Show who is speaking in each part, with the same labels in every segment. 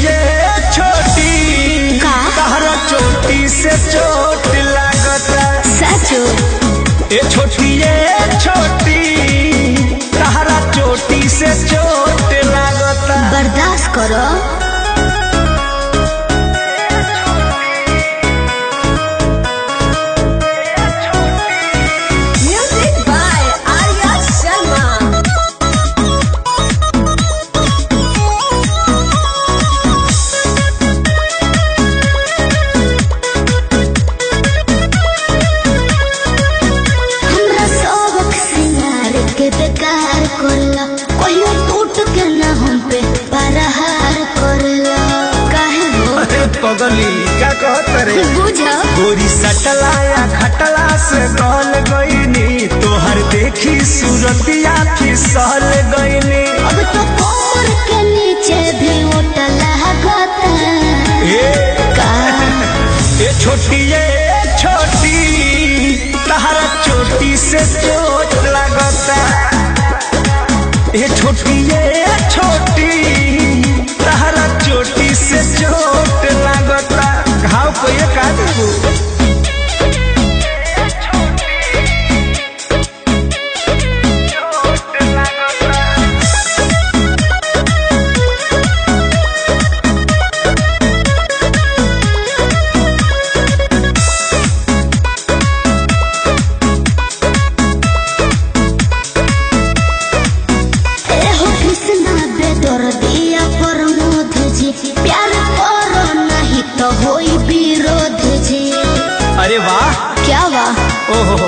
Speaker 1: छोटिए छोटी तहरा चोटी से चोट लागता
Speaker 2: सचो
Speaker 1: ए छोटिए छोटी तहरा चोटी से चोट लागता
Speaker 2: बर्दाश्त करो।
Speaker 1: पगली क्या कहत रे गोरी सटलाया खटला से गल गईनी तोहर देखी सूरतिया फिसल गईनी
Speaker 2: अब तो कमर के नीचे भी उठला
Speaker 1: ए छोटिए छोटी तहरा चोटी से चोट लगता ए छोटिए छोटी तहरा चोटी से चोट लगता घाव को ये का देबू अरे वाह
Speaker 2: क्या वाह
Speaker 1: ओहो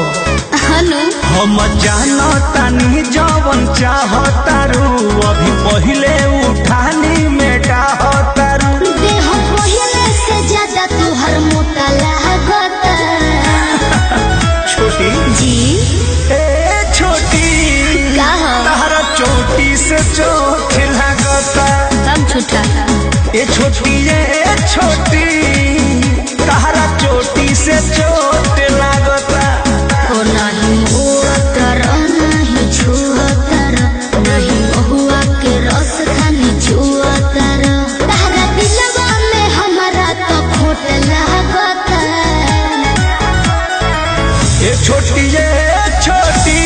Speaker 2: हनु
Speaker 1: हम जानो तानी जवन चाहतारू अभी पहले उठानी में डाहतारू
Speaker 2: देह पहले से ज्यादा तुहर मोटा लागता
Speaker 1: छोटी
Speaker 2: जी
Speaker 1: ए छोटी तहरा चोटी से चोट लगता
Speaker 2: तब झूठा
Speaker 1: ए छोटी ए छोटी तहरा चोटी से चोट लगता
Speaker 2: ओ नहीं उतर नहीं छुअतर नहीं बहुआ के रस खानी छुअतर तहरा दिलवा में हमारा तो खोट लागता
Speaker 1: ए छोटी छोटी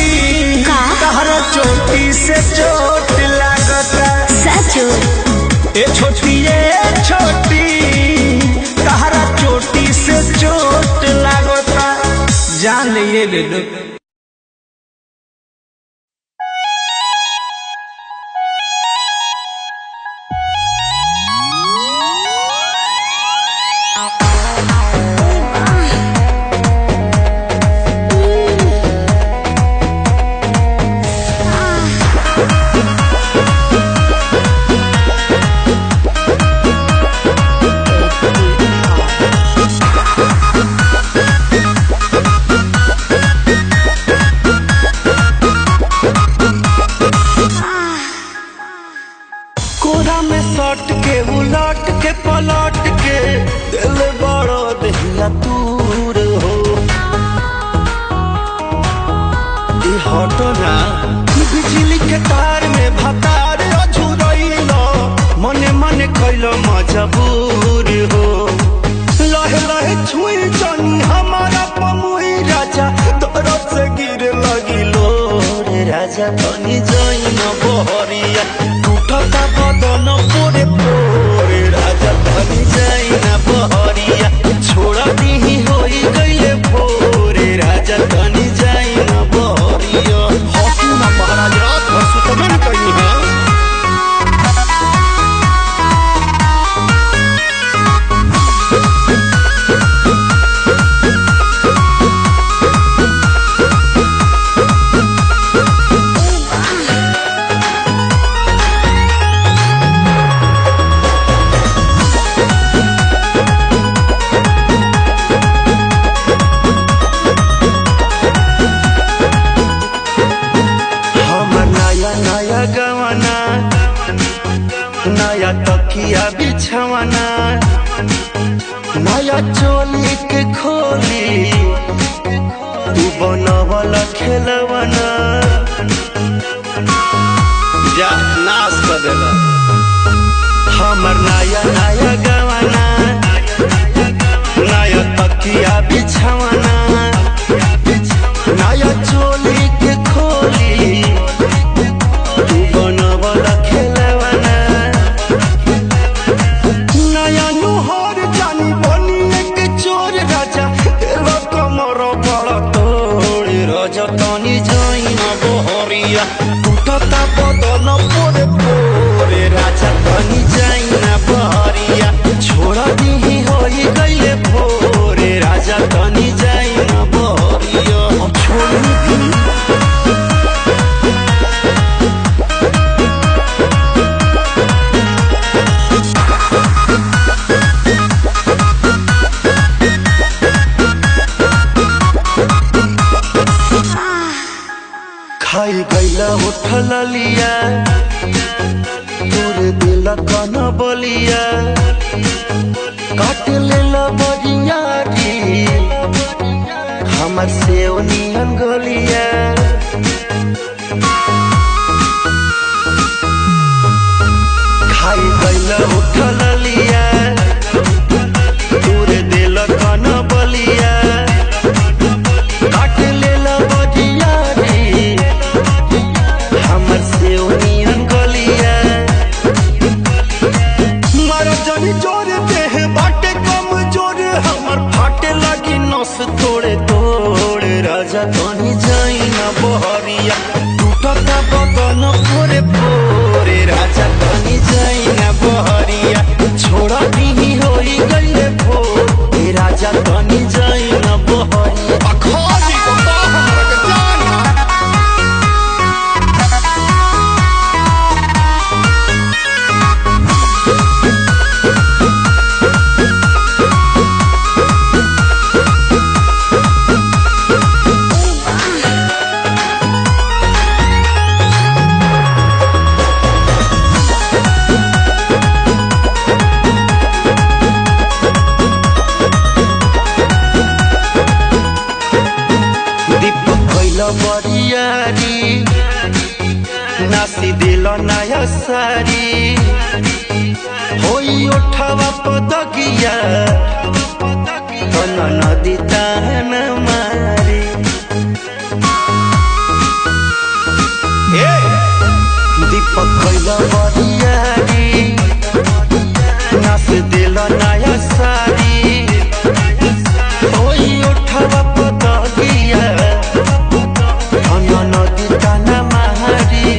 Speaker 1: तहरा चोटी से चोट लगता
Speaker 2: सचो
Speaker 1: ए छोटी छोटी तहरा चोटी से चोट लगता जान ले लो सट के उलट के पलट के दिल बड़ो दहिया दूर हो हटो ना बिजली के तार में भतार अझुरैलो मने मने कैलो मजबूर हो लहे लहे छुई जनी हमारा पमुई राजा दरद से गिर लगिलो रे राजा तनी जई न बहरिया टूटता बदन पोरे पोरे राजा तनी जई न बहरिया छोड़ा दी होई गइले भोरे राजा तनी जई न बहरिया हॉकी ना महाराज रात भर सुतबे न कहीं है नया तकिया बिछवाना नया चोली के खोली तू बनवला खेलवाना जा नाश कर देला हमर नया नया गवाना, नया तकिया बिछावाना, नया चोली के खोली तू बनवला खेलवाना, नया नुहर जानी बनी एक चोर राजा तेरा कमर बड़ा तोड़ राजा तनी जाइना बहरिया टूटता बदन पोरे पोरे राजा तनी जाइना बहरिया छोड़ा दी होई गईले भोरे राजा तनी जाइना बहरिया छोड़ दी। खाई गईला उठल लिया तोरे दिल कन बलिया काट लेला बरियारी हमर से नियन गलिया खाई गईला उठल लिया तोरे दिल कन बलिया काट लेला बरियारी हमर से नियन गलिया मारा जानी जोर देह बाटे कम जोर हमर फाटे लगी नस तोड़े तोड़े राजा तनी जाइना बहरिया टूटता बदन पोरे पोरे राजा तनी जाइना बहरिया छोड़ा दी होई गईले भोरे राजा तनी जाइना बहरिया अखाली बता हमरा के जाना। दीपक भइल बरियारी नासी दिल नया सारी होई उठवा पदगिया तन नदी तान मारी दीपक भइल बरियारी नासी दिल नया सारी होई उठवा पदगिया नदी ताना मारी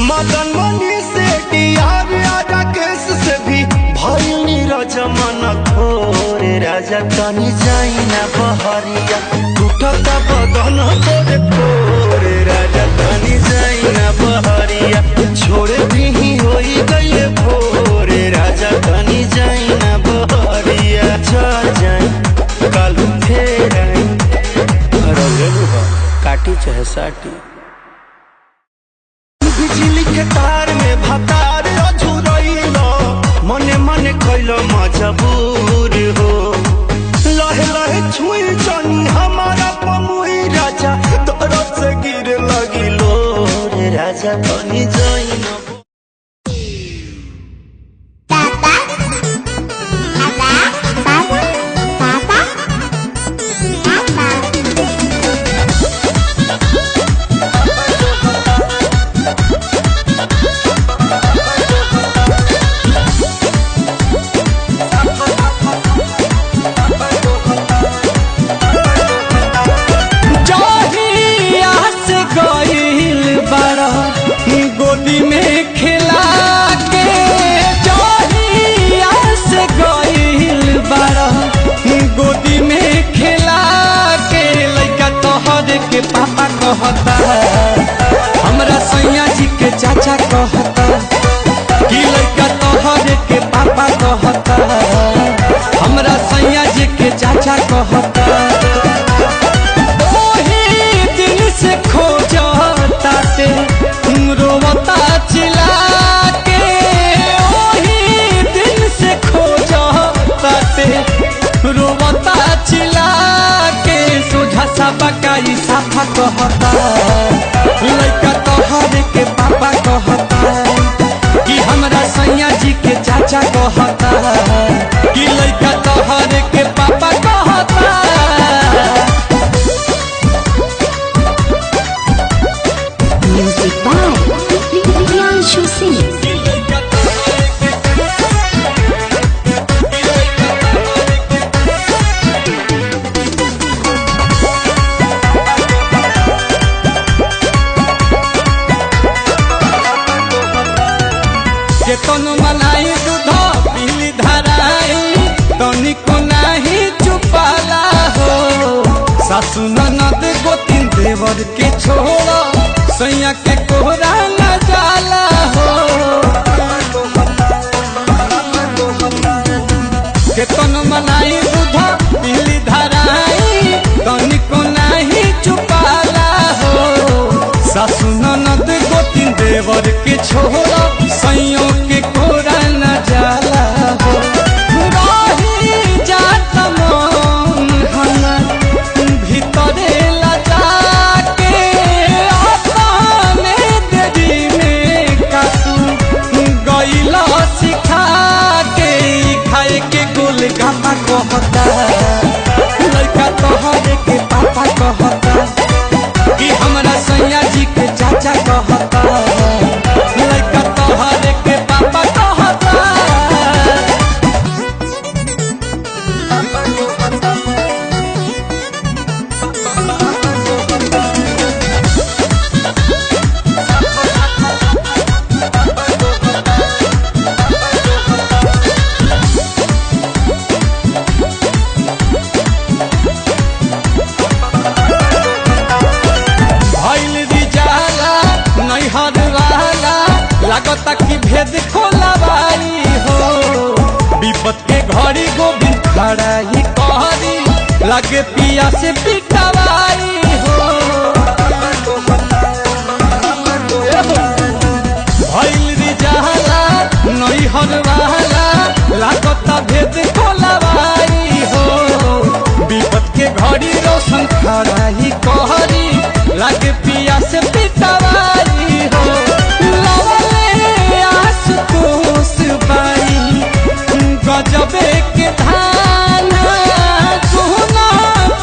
Speaker 1: मदन मनी से डियार राजा केस से भी भइनी रजमन खोरे राजा तनी जाइना बहरिया टूटता बदन तोरे पोरे राजा तनी जाइना बहरिया छोड़े भी होई गईले भोरे राजा तनी जाइना बहरिया चल जाई कल फेर आई काटी चाहे साटी बिजली के तार में भतार अझुरइलो मने मने कइलो मजबूर हो लहे लहे छुई जानी हमारा पमुई राजा तरफ से गिर लगिलो रे राजा तनी जाइना गोदी में खिला के जहिया से गइल बारा गोदी में खिला के लइका तोहर के पापा कहता हमरा सैया जी के चाचा कहता कि लइका तोहर के पापा कहता हमरा सैया जी के चाचा कहता ओही दिन से खोजता ते रोवता चिल्ला के ओही दिन से खोजता ते रोवता चिल्ला के सोझा सा बकाई साफा कहता लइका तोहर के पापा कहता कि
Speaker 3: चाचा कहता कि लइका तोहरे के पापा कहता।
Speaker 2: Music by Priyanshu Singh.
Speaker 3: केतन मलाई दूध पीली धराई तनिको नाही चुपाला हो। सासु ननद गोतिन देवर के छोड़ सैया के कोहरा न जाला हो। केतन मलाई दूध पीली धराई तनिको नाही चुपाला हो। सासु ननद गोतिन देवर के छोड़ सैयों के कोरा न जाला हो। रही जात मन हमर भीतरे लजा के अपने देरी में कातू गइला सिखा के खाए के गोलगप्पा कहता लइका तोहरे के पापा कहता कि हमरा सैया जी के चाचा कहता लइका तोहरे के पापा कहता। लागता कि भेद खोलवाई हो। विपत के घड़ी गोविंद खड़ा ही कहरी लगे पिया से पिटवाई हो। भइल रिजाला नैहर वाला लागता भेद खोलवाई हो। विपत के घड़ी रोशन खड़ा ही कहरी लगे पिया से पिटवाई हो। गजबे के धान सोना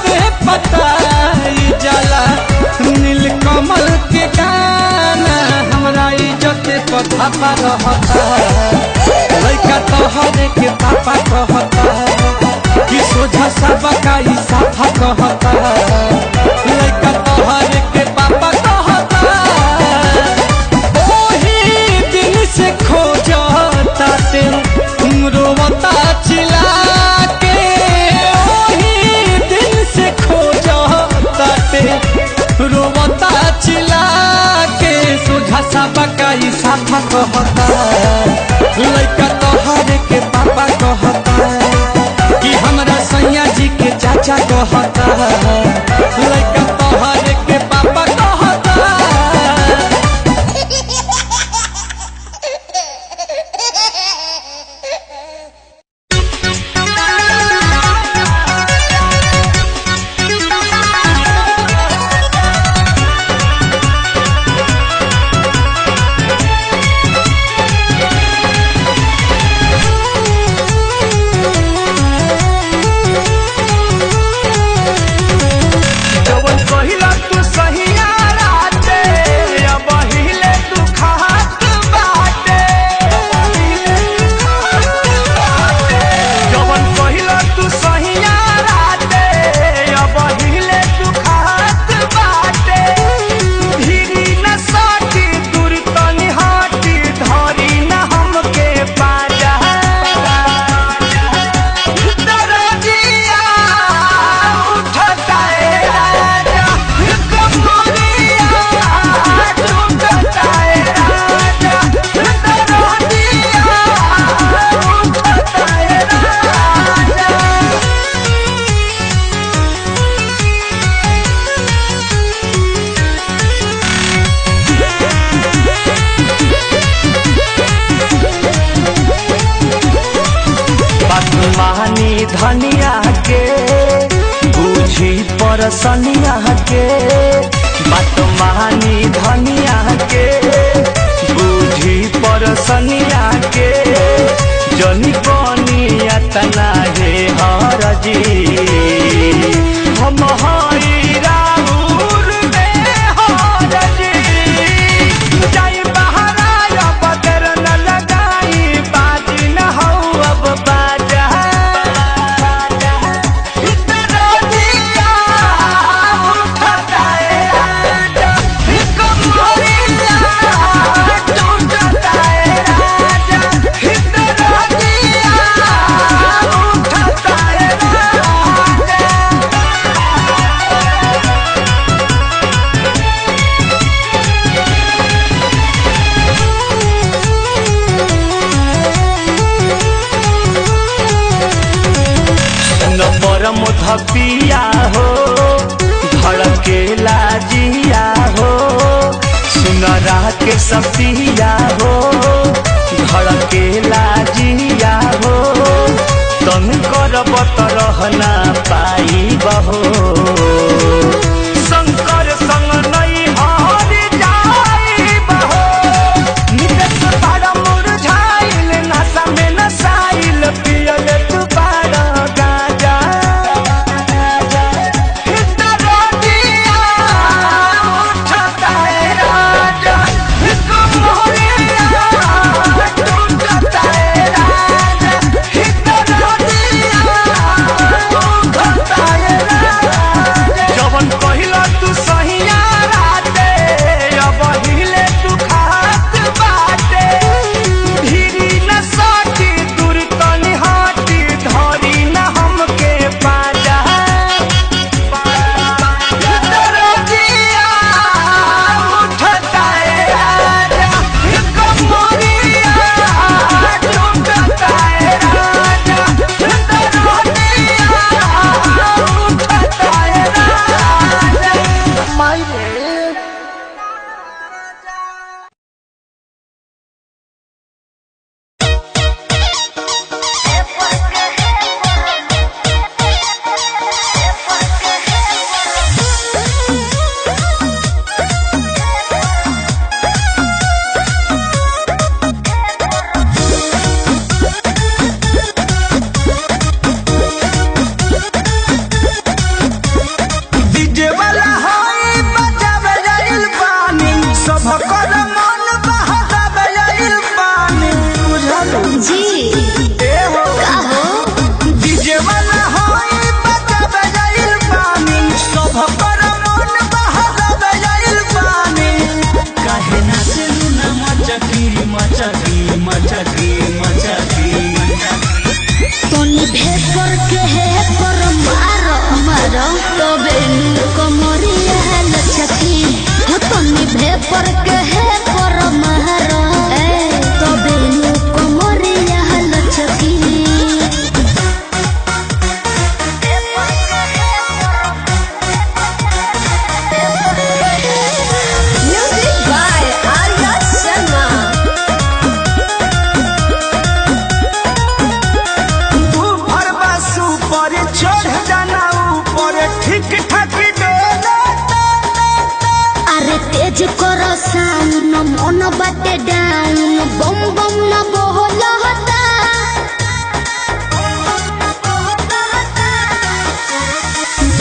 Speaker 3: पे पताई जाला नीलकमल के गाना हमरा इज्जत पता पर रहता लइका तोहरे के पापा कहता कि सोझा सबका ई साफा कहता लइका तोहरे के पापा कहता। ओही दिन से खोजता ते रोवता चिल्ला के ओही दिन से खोजता ते रोवता चिल्ला के सोझा सबका ई साफा कहता लइका तोहरे के पापा कहता कि हमरा सैया जी के चाचा कहता लइका तोहरे के पापा कहता।
Speaker 1: धनिया के बूझी परसनिया के बात महानी धनिया के बूझी परसनिया के कतना हे हरजी हम हई राउर में हरजी जाई बहरा बदर न लगाई बाजी न हो अब बाजा इतना दिया उठता है राजा कमरिया टूटता है राजा इतना दिया उठता है राजा। परम धपिया हो धड़केला जिया हो सुनरा के सपिया हो धड़केला जिया हो तन करब रहना पाई बहो शंकर संग नहीं हार जाई बहो नित बड़ा मुरझाइल नशा में नसाइल पियल तू बड़ा गाजा इतना दिया उठता है राजा कमरिया टूटता है राजा इतना दिया उठता है राजा जवन पहिला तू सहिया राते अब हिले तू खात बाटे धीरी न साटी दूर तनी हाटी धरी न हमके पाजा इतना दिया उठता है राजा कमरिया टूटता है राजा इतना दिया उठता है राजा मायरे डीजे वाला होई बजावे जाइल पानी सब कर मन बहलावे जाइल पानी बुझलो
Speaker 2: जी
Speaker 1: ए हो
Speaker 2: का हो
Speaker 1: डीजे वाला होई बजावे जाइल पानी सब कर मन बहलावे जाइल पानी काहे ना चलू ना मचकी मचकी मचकी मचकी
Speaker 2: तोनी भेपर के है पर मारो मारो तबे नु कमरिया लचकी हो तोनी भेपर के है पर मारो तबे नु कमरिया लचकी म्यूजिक बाय आर्या शर्मा
Speaker 1: ऊपर बसु पर चढ़ जाना ऊपर ठीक ठाक डोला
Speaker 2: अरे तेज करो साउन मन बाटे डाउन बम बम न बोलता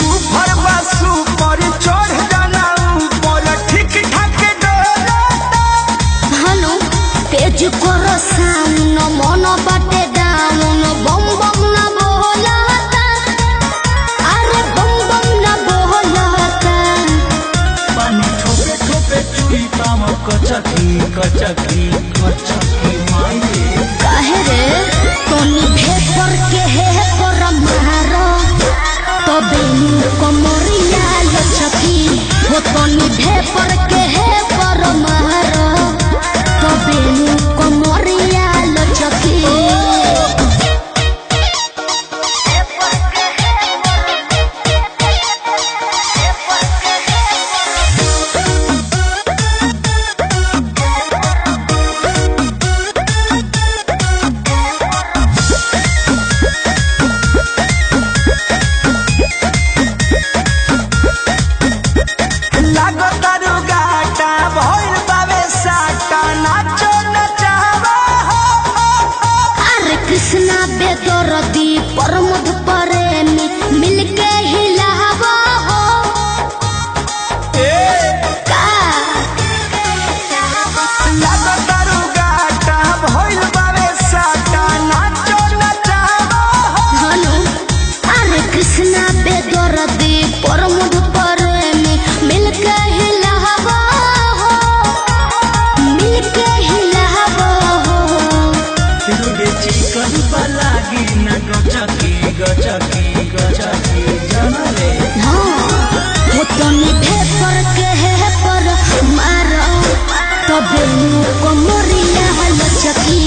Speaker 1: ऊपर बसु पर चढ़ जाना ऊपर ठीक ठाक डोला
Speaker 2: हनु तेज करो साउन मन बाटे डाउन बम बम न बोलता अरे बम बम न बोलता
Speaker 1: पानी ठोपे ठोपे चुई पाम कचकी कचकी कचकी माये
Speaker 2: काहे रे तोनी भेपर के है पर मारो तबे नु कमरिया लचकी हो तोनी भेपर के है पर मारो तबे नु कमरिया लचकी कृष्णा बेदरदी प्रमोद प्रेमी मिलके हिलावा हो का
Speaker 1: दारू गाटा भइल बारे साटा नाचो नचावा
Speaker 2: हनु अरे कृष्णा बेदरदी प्रमोद प्रेमी मिलके हिलावा हो मिलके हिलावा हो
Speaker 1: रुडे चिकन पलागी न गचकी गचकी गचकी जनले
Speaker 2: हो तो निभे पर के है पर मारो तबे कमरिया लचकी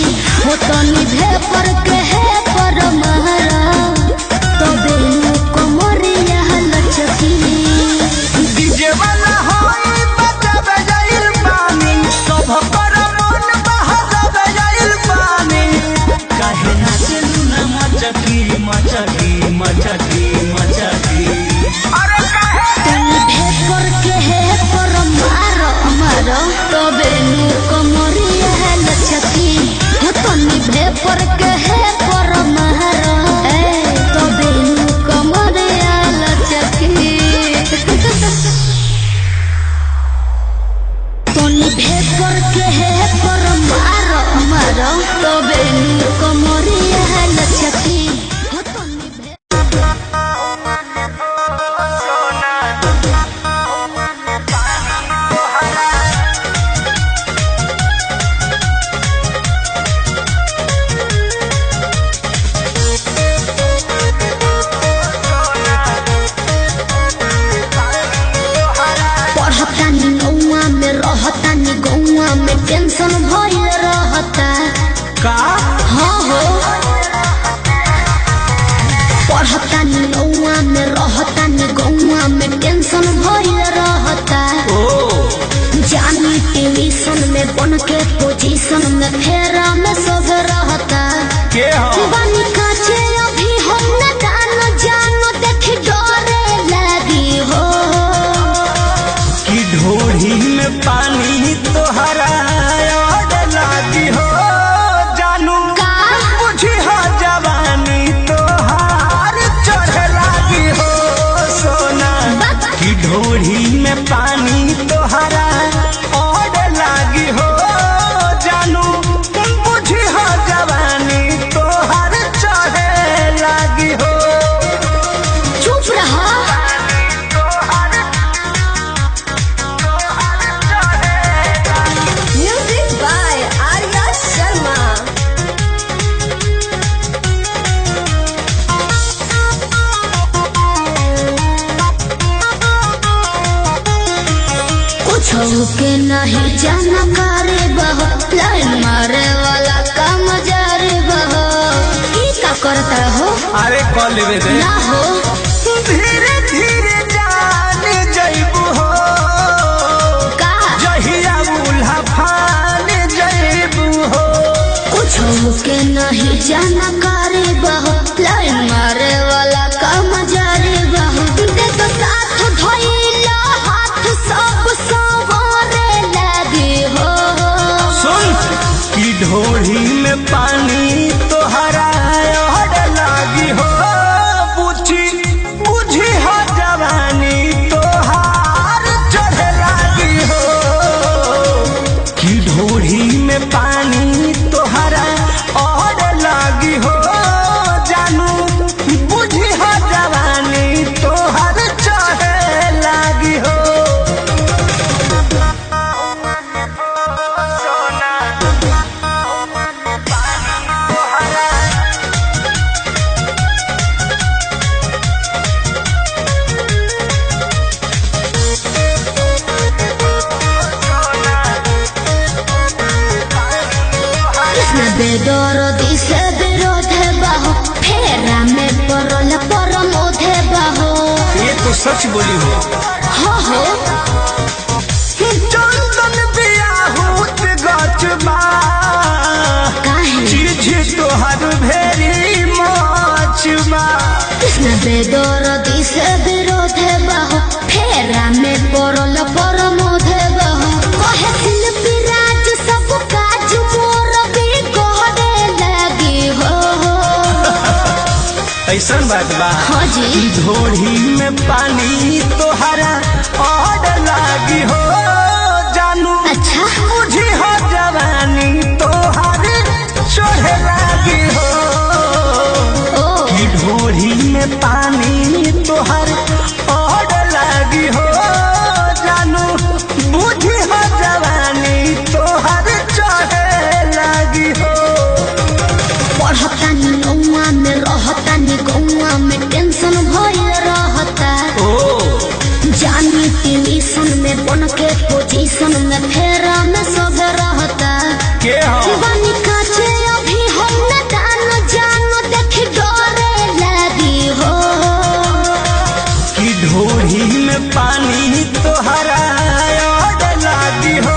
Speaker 2: हो तो निभे पर के है पर मारो तबे कमरिया लचकी
Speaker 1: डीजे वाला होई बजावे जाइल पानी सब पर मन बहावे जाइल पानी काहे नाचे ना मचकी मचकी मचकी मचकी अरे काहे
Speaker 2: निभे पर के है पर मारो मारो तबे कमरिया लचकी हो तो निभे पर के है पर मारो तबे कमरिया लचकी तो निभे पर के है पर मारो मारो तबे कमरिया लचकी हो तो निभे पढ़तानी गौआ में रहतानी गौआ में टेंशन भइल रहता
Speaker 1: का
Speaker 2: हाँ हो पढ़तानी गौआ में रहतानी गौआ में टेंशन भइल रहता
Speaker 1: ओ
Speaker 2: जानी ट्यूशन में बन के पोजीशन में फेरा में सब रहता
Speaker 1: के हो
Speaker 2: बानी काचे अभी हम न जानो देख डरे लगी हो
Speaker 1: कि ढोढ़ी में पानी तोहरा ओड लागी हो जानू
Speaker 2: का
Speaker 1: बुझी हो जवानी तोहार चढ़ लागी हो सोना कि ढोढ़ी में पानी तोहरा ओड लागी हो जानू बुझी हो जवानी तोहार चढ़ लागी हो
Speaker 2: चुप रहा
Speaker 4: Music by Arya Sharma.
Speaker 2: कुछ के नहीं जानकारी बह लाइन मारे वाला काम जारी बह की का करता हो
Speaker 1: अरे कॉल लेवे दे
Speaker 2: ना हो
Speaker 1: धीरे धीरे जान जइबू हो
Speaker 2: का
Speaker 1: जहिया उल्हा फान जइबू हो
Speaker 2: कुछ के नहीं जानकारी बह लाइन मारे वाला काम जारी बह दे तो साथ धइला हाथ सब संवारे लगी हो
Speaker 1: सुन कि ढोढ़ी में पानी तोहरा ओढ़ लागी हो बुझी बुझी हो जवानी तोहार चढ़ लागी हो कि ढोढ़ी में पानी तोहरा ओढ़ लागी हो जानू बुझी हो जवानी तोहार चढ़ लागी हो
Speaker 2: कृष्ण बेदरदी से विरोध बाहो फेरा में परल परमोध बाहो
Speaker 1: ये तो सच बोली हो
Speaker 2: हो
Speaker 1: चंदन बियाहूत गचबा
Speaker 2: काहे
Speaker 1: चीज तोहर भेरी मचबा
Speaker 2: कृष्ण बेदरदी से विरोध बाहो फेरा में परल परमोध बाहो कहे शिल्पी राज सब काज मोर भी कहने लगी हो
Speaker 1: ऐसा बात बा
Speaker 2: हाँ जी
Speaker 1: ढोढ़ी में पानी तोहरा और लागी हो जानू
Speaker 2: अच्छा
Speaker 1: बुझी हो जवानी तोहर चढ़े लागी हो
Speaker 2: ओ
Speaker 1: कि ढोढ़ी में पानी तोहर और लागी हो जानू बुझी हो जवानी तोहर चढ़े लागी हो
Speaker 2: पढ़तानी नौवा में रहतानी गौवा में टेंशन भइल रहता जानी ट्यूशन में बन के पोजीशन में फेरा में सब रहता
Speaker 1: के हो
Speaker 2: बानी काचे अभी हम न जान देख डरे लगी हो
Speaker 1: कि ढोढ़ी में पानी तोहरा और लागी हो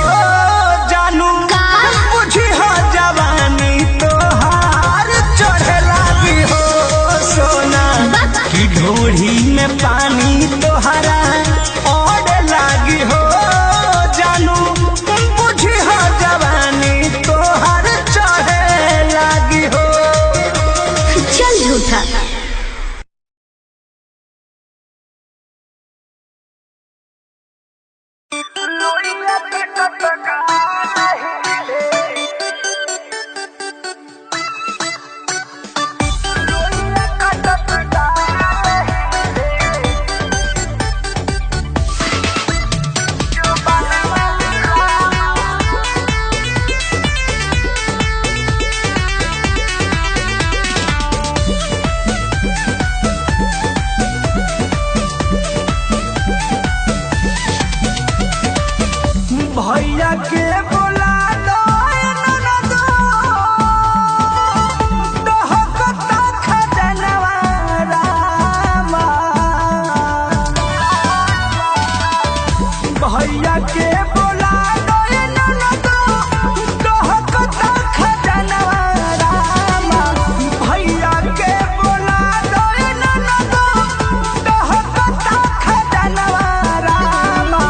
Speaker 1: जानू
Speaker 2: का
Speaker 1: बुझी हो जवानी तोहार चढ़े लागी हो सोना कि ढोढ़ी में पानी तोहरा और लागी हो जानू बुझी हो जवानी तोहार चढ़े लागी हो
Speaker 2: चल झूठा
Speaker 1: भैया के बोला दो ननदो दहकता खजनवा रामा भैया के बोला दो ननदो दहकता खजनवा रामा भैया के बोला दो ननदो दहकता खजनवा रामा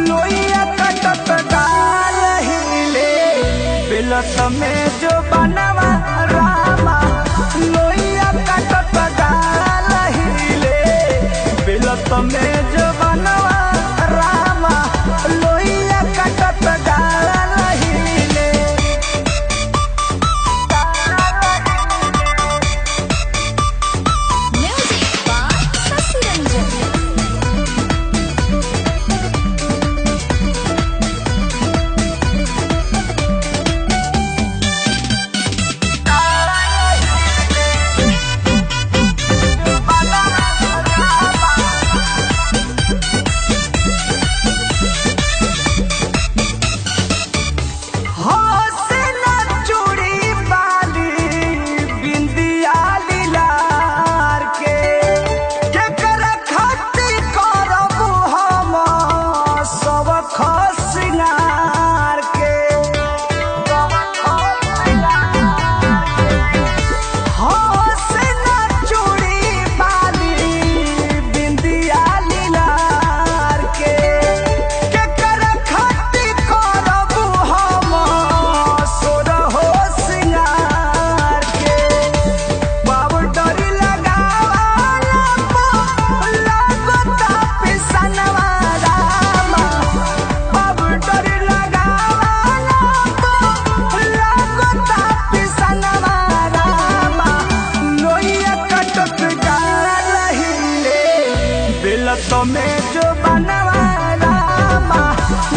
Speaker 1: लोइया कटत डाल हिले बिलत में जो बनवा रामा लोइया कटत डाल हिले बिलत में जो बनवा रामा लोइया कटत डाल हिले
Speaker 4: Music by Sasi Ranjan.
Speaker 1: में जो बनवा रामा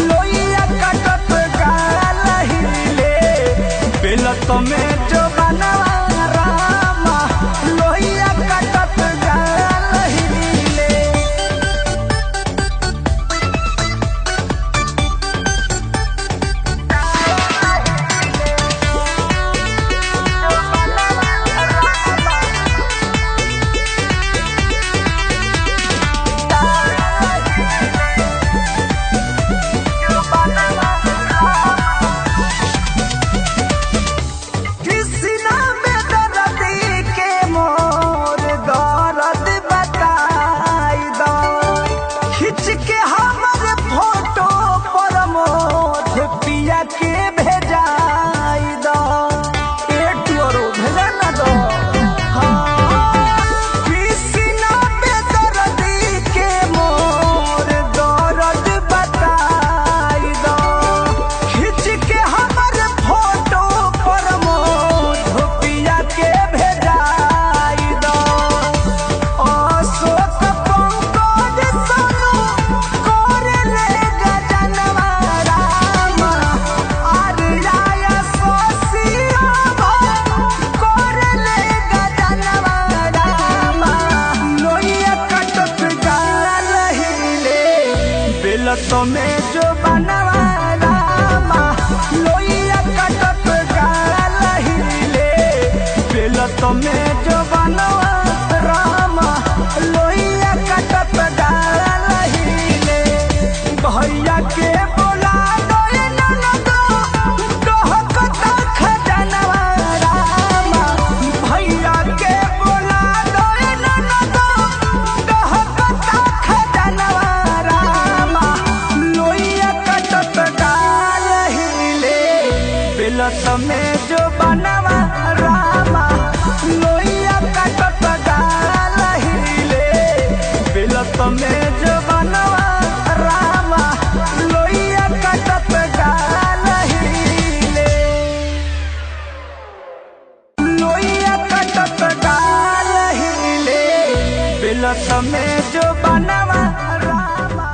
Speaker 1: लोइया कटत गाल हिले बेलत में जो बनवा रामा लोइया कटत गाल हिले बेलत में जो बनवाला लोइया कटत गाला हिले बेलत में जो बनवा रामा लोइया कटत गाला हिले भैया के बोला दोए ननदो कहकत खजनवा रामा भैया के बोला दोए ननदो कहकत खजनवा रामा लोइया कटत गाला हिले बेलत में जो बनवा रामा लोइया कटत गाला हिले बेलत में जो बनवा रामा लोइया कटत गाला हिले लोइया कटत गाला हिले बेलत में जो बनवा रामा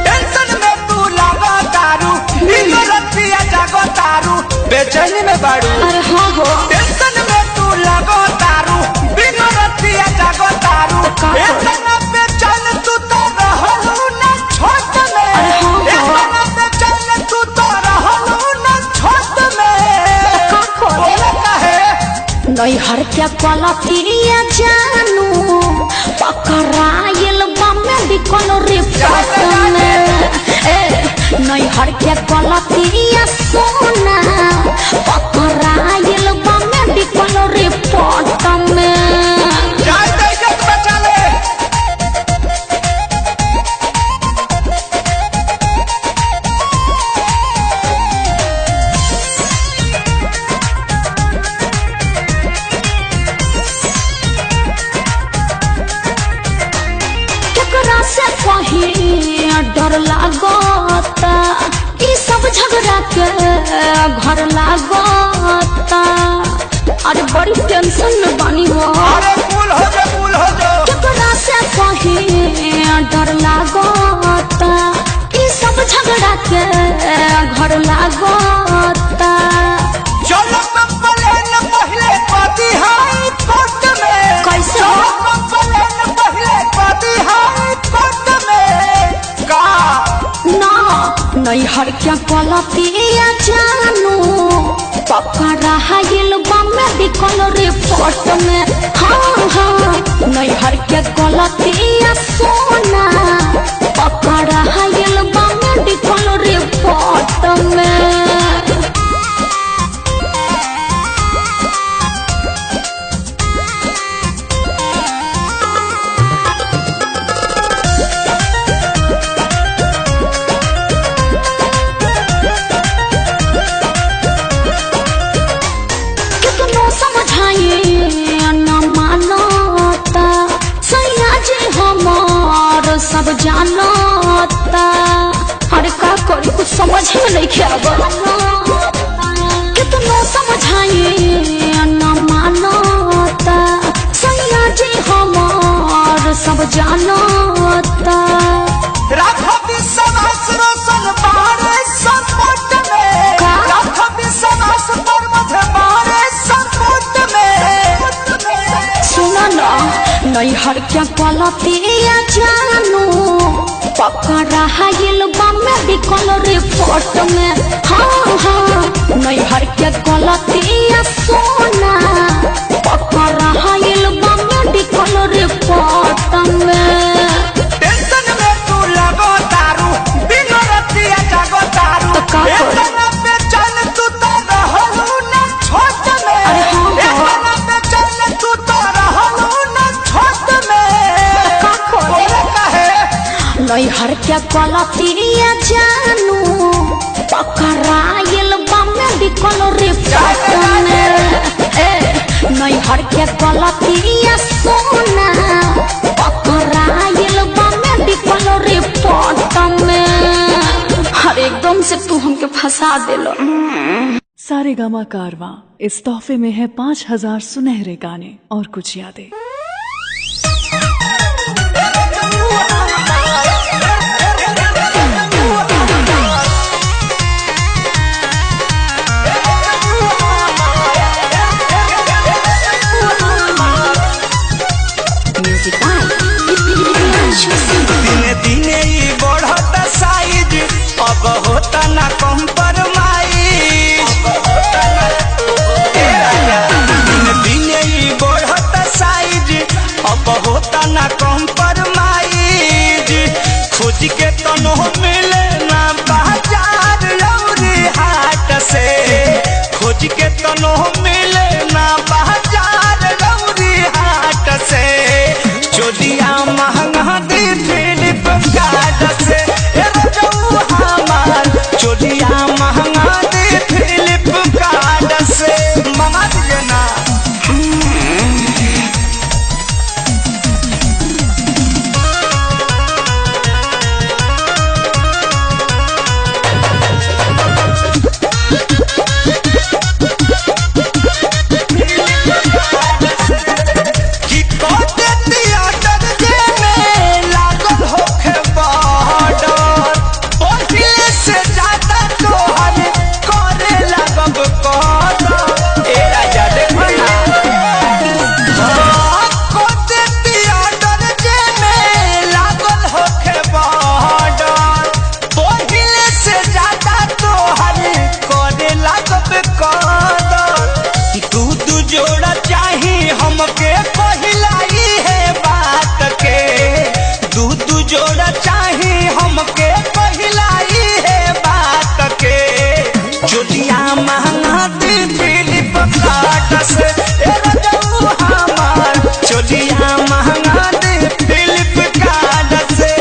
Speaker 1: टेंशन में तू लागो तारू इनो रतिया जागो तारू बेचैनी में बाड़ू
Speaker 2: अरे हाँ हो
Speaker 1: टेंशन में तू लागो तारू इनो रतिया जागो तारू इतना बेचैन तू तो रहलू ना छोट में इतना बेचैन तू तो रहलू ना छोट में बोले काहे
Speaker 2: नैहर के पलकिया जानू पकड़ाइल बम्मे बिकल रिपोर्ट में नैहर के पलकिया सोना पकड़ाइल बम्मे बिकल रिपोर्ट में
Speaker 1: जाय दे जग बचा ले
Speaker 2: केकरा से कहीं डर लागता ई सब झगड़ा के घर लागता अरे बड़ी टेंशन में बानी हो
Speaker 1: अरे फूल हो जा
Speaker 2: केकरा से कहीं डर लागता ई सब झगड़ा के घर लागता
Speaker 1: चलो कंप्लेन पहले पाती हाई कोर्ट में
Speaker 2: कैसे?
Speaker 1: चलो कंप्लेन पहले पाती हाई कोर्ट में का
Speaker 2: ना नैहर के पलकिया जानू पकड़ा हाइल बम्मे बिकल रिपोर्ट में हाँ हाँ नैहर के पलकिया सोना पकड़ा हाइल बम्मे बिकल रिपोर्ट में कितनो समझाइए न मानता सैया जी हमार सब जानता अरे का करी कुछ समझ में नहीं आवा कितनो समझाइए न मानता सैया जी हमार सब जानता
Speaker 1: राखो विश्वास रोशन बारे संकट में
Speaker 2: का?
Speaker 1: राखो विश्वास पर मध्य बारे संकट में
Speaker 2: सुनो ना नैहर के पलकिया जानू पकड़ा हाइल बम्मे बिकल रिपोर्ट में हाँ हाँ नैहर के पलकिया सोना पकड़ा हाइल बम्मे बिकल रिपोर्ट में
Speaker 1: टेंशन में तू लगो तारू बिनो रतिया जागो तारू
Speaker 2: तो का करी?
Speaker 1: इतना बेचैन तू तो रहलू ना छोट में
Speaker 2: अरे हाँ हाँ।
Speaker 1: इतना बेचैन तू तो रहलू ना छोट में
Speaker 2: का करी?
Speaker 1: बोले काहे
Speaker 2: नैहर के पलकिया जानू पकड़ाइल बम्मे बिकल रिपोर्ट में नैहर के पलकिया सोना पकड़ाइल बम्मे बिकल रिपोर्ट में हर एकदम से तू हमके फंसा दिलो
Speaker 5: सारेगामा कारवां इस तोहफे में है 5000 सुनहरे गाने और कुछ यादें।
Speaker 1: खोज के तनो मिले ना बाजार गौरी हाट से चोलिया महंगा दी फिलिप कार्ड से ए रजऊ हमार चोलिया महंगा दी फिलिप कार्ड से मंगा दिए ना। हमके पहिलाई है बात के दूध जोड़ा चाही हमके पहिलाई है बात के चोलिया महंगा दी फिलिप कार्ड से ए रजऊ हमार चोलिया महंगा दी फिलिप कार्ड से।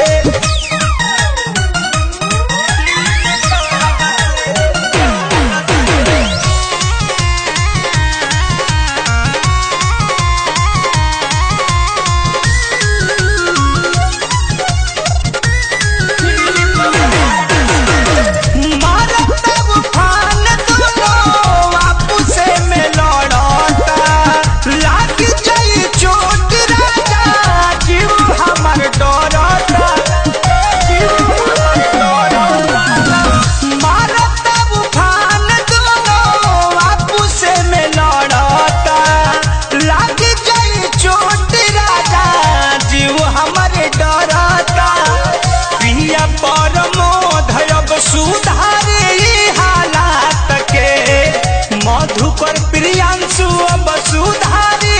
Speaker 1: मधुकर प्रियांशु अब सुधारी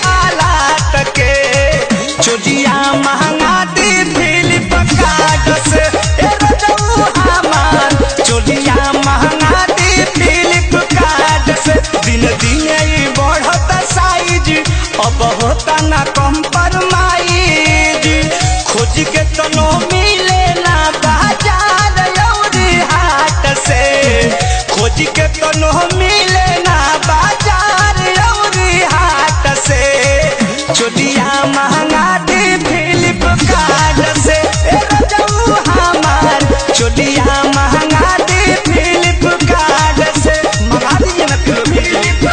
Speaker 1: हालात के चोलिया महंगा दी फिलिप कार्ड से ए रजऊ हमार चोलिया महंगा दी फिलिप कार्ड से दिन दिन ही बढ़त साइज अब होता ना कम्प्रोमाइज खोज के तनो मिले ना बाजार गौरी हाट से खोज के तनो मिले ना बाजार गौरी हाट से चोलिया महंगा दी फिलिप कार्ड से ए रजऊ हमार चोलिया महंगा दी फिलिप कार्ड से मंगा दीजिए ना फिलिप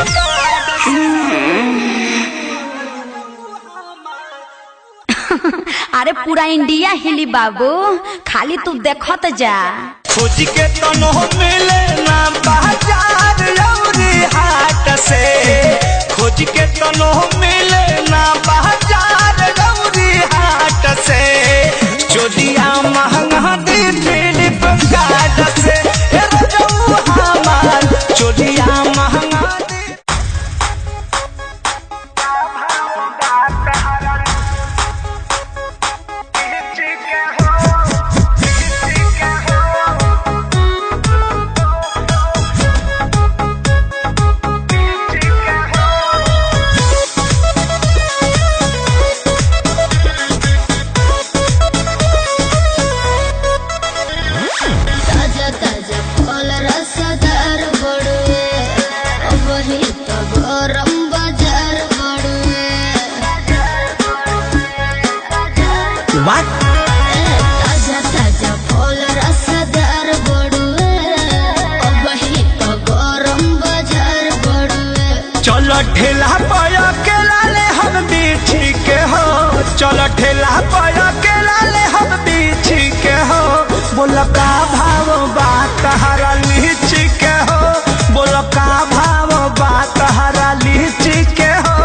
Speaker 2: अरे पूरा इंडिया हिली बाबू, खाली तू देखत जा।
Speaker 1: खोज के तनो मिले ना बाजार गौरी हाट से खोज के तनो मिले ना बाजार गौरी हाट से चोलिया महंगा दी फिलिप कार्ड से ए रजऊ हमार चोलिया महंगा दी।
Speaker 2: ताजा ताजा फल रसदार बड़ुए, वही तो गरम बाजार बड़ुए। ताजा ताजा फल रसदार बड़ुए, वही तो गरम बाजार बड़ुए।
Speaker 1: चलो ठेला पर अकेला ले हम बीछी के हो चलो ठेला पर अकेला ले हम बीछी के हो बोलो का भाव बात हरा लीची के हो बोलो का भाव बात हरा लीची के हो।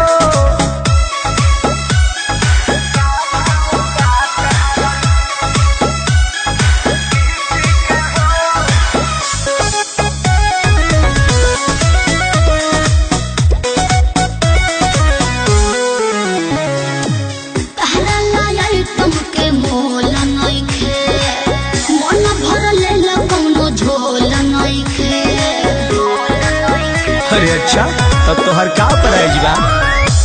Speaker 2: तारा लायल तुमके मोल नइखे, मन भर लेला कौनो झोल नइखे।
Speaker 1: अरे अच्छा, तब तो हर का प्राइज बा।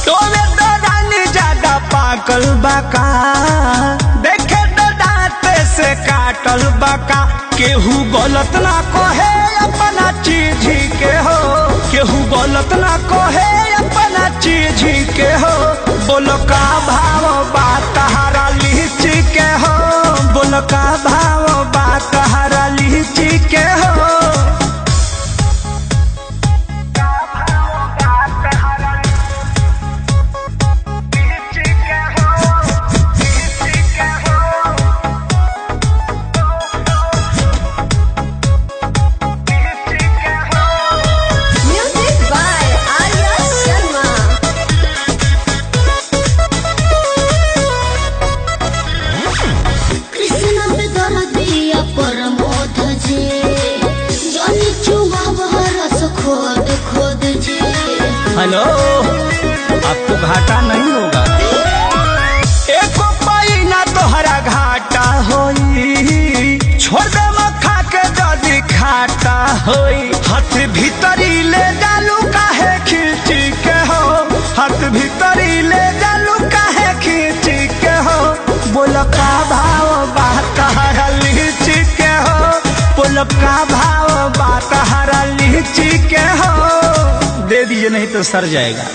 Speaker 1: तोमे तो रानी ज्यादा पाकल बाका, देखे तो दांत से काटल बाका। केहू गलत ना कहे अपना चीज के हो, केहू गलत ना कहे अपना चीज के हो। बोलो का भाव बात हरा लीची के हो, बोलो का भाव बात हरा लीची के हो।
Speaker 4: Music by Arya Sharma.
Speaker 2: Krishna पे दर्दिया परमोध जे, जनी चुमाव रस खोद खोद जे।
Speaker 1: हेलो, आपको घाटा नहीं होगा। एको पैना तोहरा घाटा होई, छोड़ दे मखा के जदी खाटा होई। हाथ भीतरी ले डालू काहे खींची के हो, हाथ भीतरी ले डालू काहे खींची के हो। बोल का भाव बात हरा लीची के हो, बोल का भाव बात हरा लीची के हो। दे दीजिए नहीं तो सर जाएगा।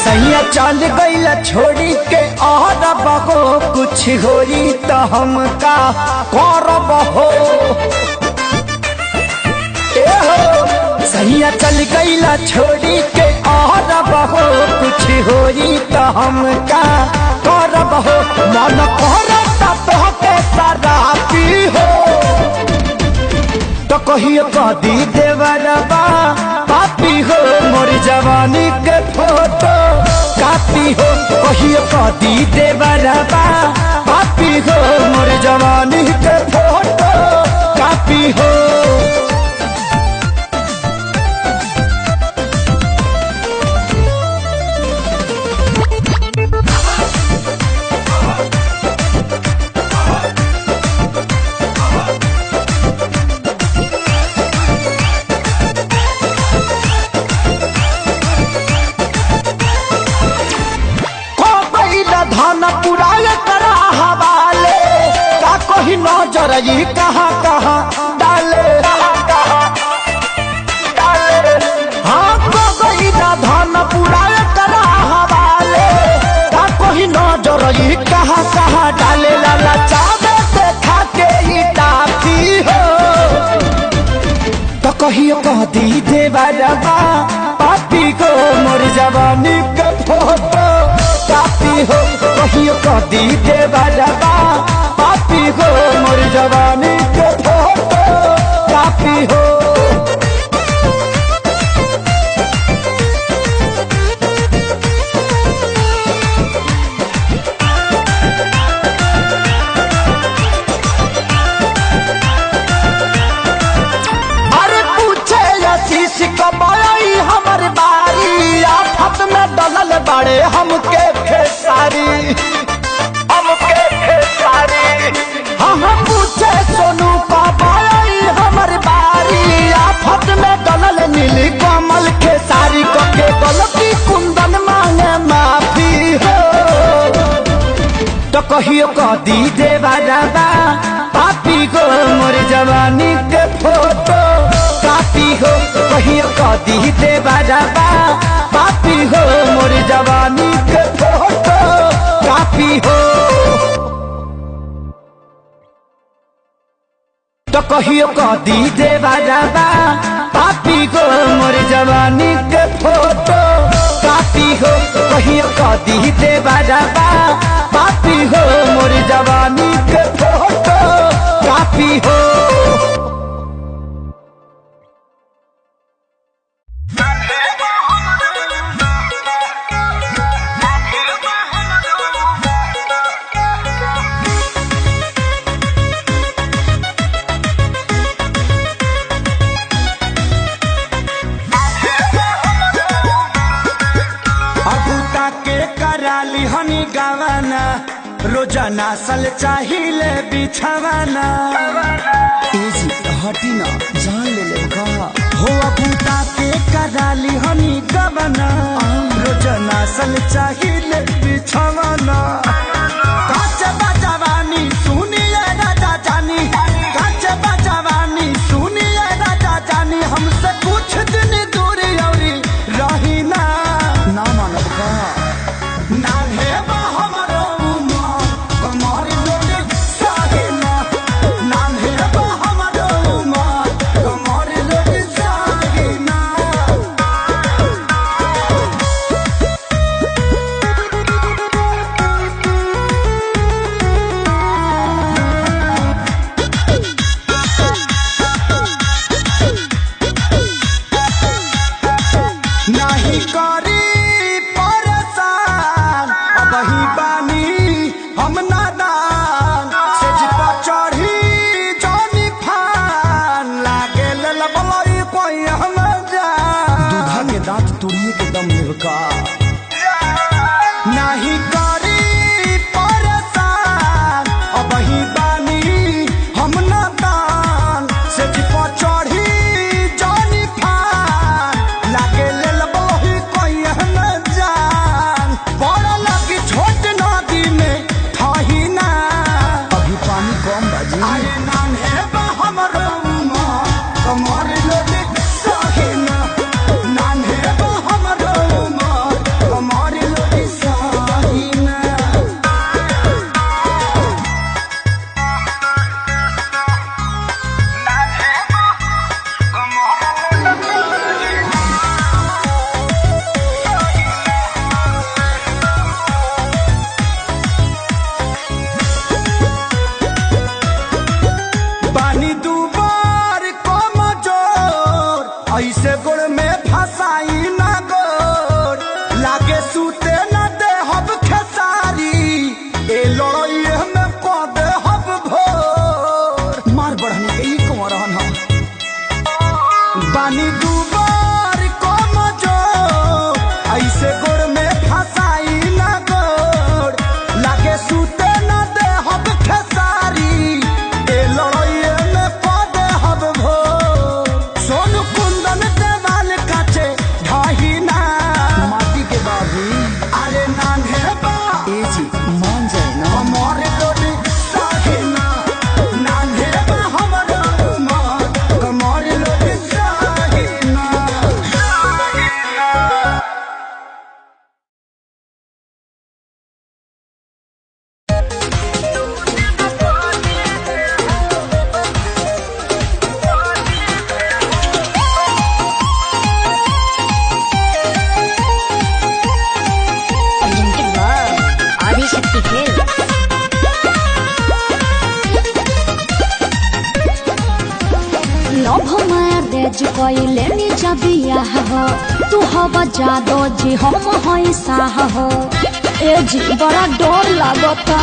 Speaker 1: सैया चल गईल छोड़ी के और बहो, कुछ होई तो हमका करब हो। ए हो सैया चल गईल छोड़ी के और बहो, कुछ होई तो हमका करब हो। मन करता तोहके शराबी हो, तो कहियो कदी देवरबा पापी हो। मोर जवानी के फोटो कापी हो, कहियो कदी देवरबा पापी हो। मोर जवानी के फोटो कापी हो। धन पुराय करा हवाले, का कोई नजर ये कहाँ कहाँ डाले। हाँ को गई ना धन पुराय करा हवाले, का कोई नजर ये कहाँ कहाँ डाले। लाला चावे से खाके ही टापी हो, तो कहियो कह दी देवरबा पापी को। मोर जवानी के फोटो कापी हो, कहियो कदी देवरबा पापी हो। मोर जवानी के फोटो कापी हो। अरे पूछे आशीष कमाई हमर बारी, आफत में डलल बड़े हमके खेसारी, हमके खेसारी। हम पूछे सोनू कमाई हमर बारी, आफत में डलल नीली कमल खेसारी। के गलती कुंदन मांगे माफी हो, तो कहियो कदी देवरबा पापी को। मोर जवानी के फोटो कापी हो, कहियो कदी देवरबा पापी हो। मोर जवानी के फोटो कापी हो, तो कहियो कदी देवरबा पापी को। मोर जवानी के फोटो कापी हो, कहियो कदी देवरबा पापी हो। मोर जवानी के फोटो कापी
Speaker 3: पापी हो।
Speaker 1: रोजाना सल चाहिए बिछवाना
Speaker 3: हटी ना जान ले लेगा
Speaker 1: हो बूटा के कराली हनी गवना रोजाना सल चाहिए बिछवाना काच बजवानी सुनिए राजा जानी काच बजवानी सुनिए राजा जानी हमसे कुछ दिन दूर औरी रही ना
Speaker 3: मानव का
Speaker 1: ना है नहीं करी परेशान अब ही बानी हम नादान से चढ़ी जानी फान लागे ले बही कोई न जान बड़ा लगी छोट नदी में ठही ना
Speaker 3: अभी पानी कम बाजी
Speaker 1: अरे नाम है हमरो कमर लोगे सही ना नाम है हमरो कमर लोगे सही ना पानी दुबार कम जोर ऐसे गोड़ में फसाई ना गोर लागे सूते न दे हब खेसारी ए लड़ाई में पद हब भोर
Speaker 3: मार बढ़न यही को रहन हम
Speaker 1: पानी दुबार कम जोर ऐसे गोड़ में फसाई ना गोर लागे सूते न दे हब खेसारी ए लड़ाई में पद हब भोर सोन कुंदन देवाल काचे ढाही ना
Speaker 3: माटी के बाबी
Speaker 1: अरे नान्हे बा
Speaker 3: ए जी मान जाए ना
Speaker 1: हमारे लोटे साहे ना नान्हे बा हमारा उमर हमारे लोटे साहे ना
Speaker 2: आदिशक्ति खेल लभ मार दे जो कइले नि जबिया हो तू हवा जादो जी हम होई साह हो ए जी बड़ा डर लागता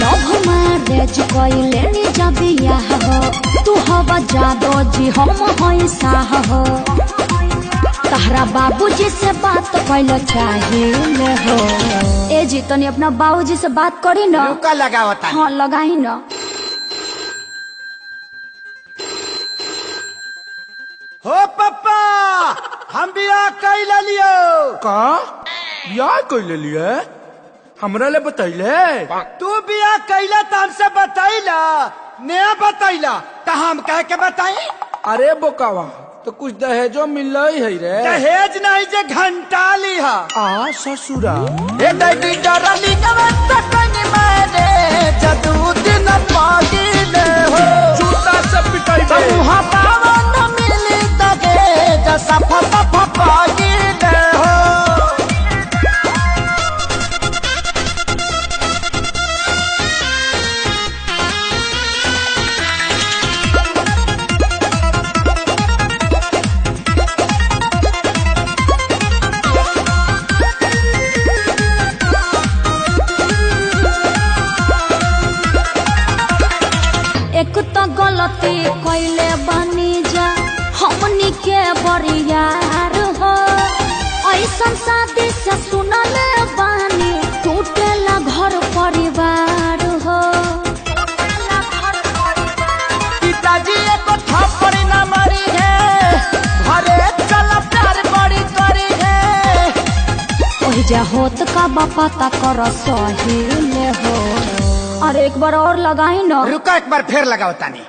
Speaker 2: लभ मार दे जो कइले नि जबिया हो तू हवा जादो जी हम होई साह हो तहरा बाबूजी से बात कैल चाहिए हो ए जी तनी अपना बाबूजी से बात करी ना
Speaker 1: रुका लगावता
Speaker 2: हाँ लगाई ना
Speaker 1: हो पप्पा हम बियाह कैल लियो
Speaker 6: का बियाह कैले लिए हमरा ले बतैले
Speaker 1: तू बियाह कैला त हमसे बतैला ने बतैला त हम कह के बताई
Speaker 6: अरे बोकावा तो कुछ दहेजो मिल है रे
Speaker 1: दहेज नहीं जे घंटा लिहा
Speaker 6: आ ससुरा
Speaker 1: ए दैडी डरली कवत कनी मारे जदू दिन पागी ले हो
Speaker 6: जूता से पिटाई बे
Speaker 1: मुहा पावन मिली तगे जसा फप पागी ले हो
Speaker 2: तो गलती कैले बनी जा हमनी के बरियार हो ऐसन शादी से सुनले बानी टूटेला घर परिवार हो।
Speaker 3: पिताजी को थप्पड़ न मारी है घरे चल प्यार बड़ी करी है।
Speaker 2: ओहि जा होत का बापा ता कर सहिले हो। अरे एक बार और लगाई ना।
Speaker 3: रुका एक बार फिर लगाओ तानी।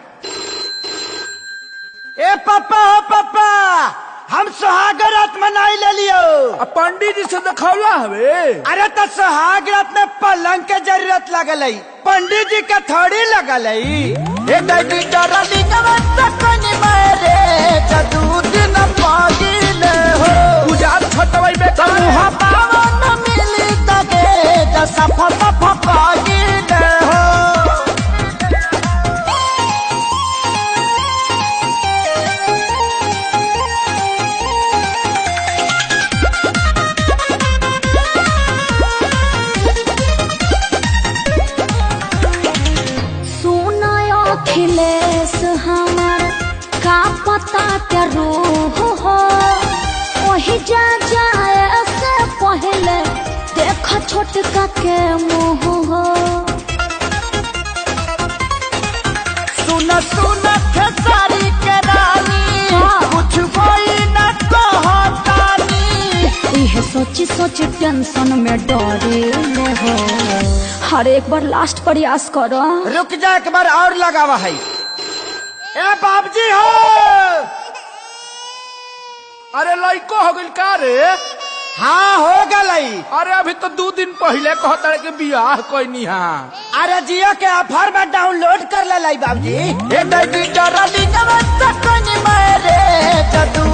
Speaker 3: ए पापा हो पापा हम सुहाग रात मनाई ले लियो।
Speaker 6: पंडित जी से दिखौला हवे।
Speaker 3: अरे तो सुहाग रात में पलंग के जरूरत लगल है पंडित जी के थोड़ी लगल है। ए दैडी डरली कवनी मेरे जदू दिन पागिले हो
Speaker 6: गुजार छटवाई बे
Speaker 3: तमुहा पावन मिली दगे जसा फसा फपागिले हो।
Speaker 2: अखिलेश हमार का पता के रूह हो वही जा जाए से पहले देख छोटका के मुँह हो।
Speaker 3: सुन सुन खेसारी के रानी कुछ कोई न कहतानी।
Speaker 2: यह सोची सोची टेंशन में डरे हो। हर एक बार लास्ट प्रयास करो।
Speaker 3: रुक जा एक बार और लगावा है। ए बाबजी हो
Speaker 6: अरे लइको हो गइल का रे।
Speaker 3: हाँ हो गई।
Speaker 6: अरे अभी तो 2 दिन पहले कहता के बियाह कोई
Speaker 3: अरे जियो के ऑफर में डाउनलोड कर ले लाई बाबजी। ए दैडी डरली कवन तक मेरे जदू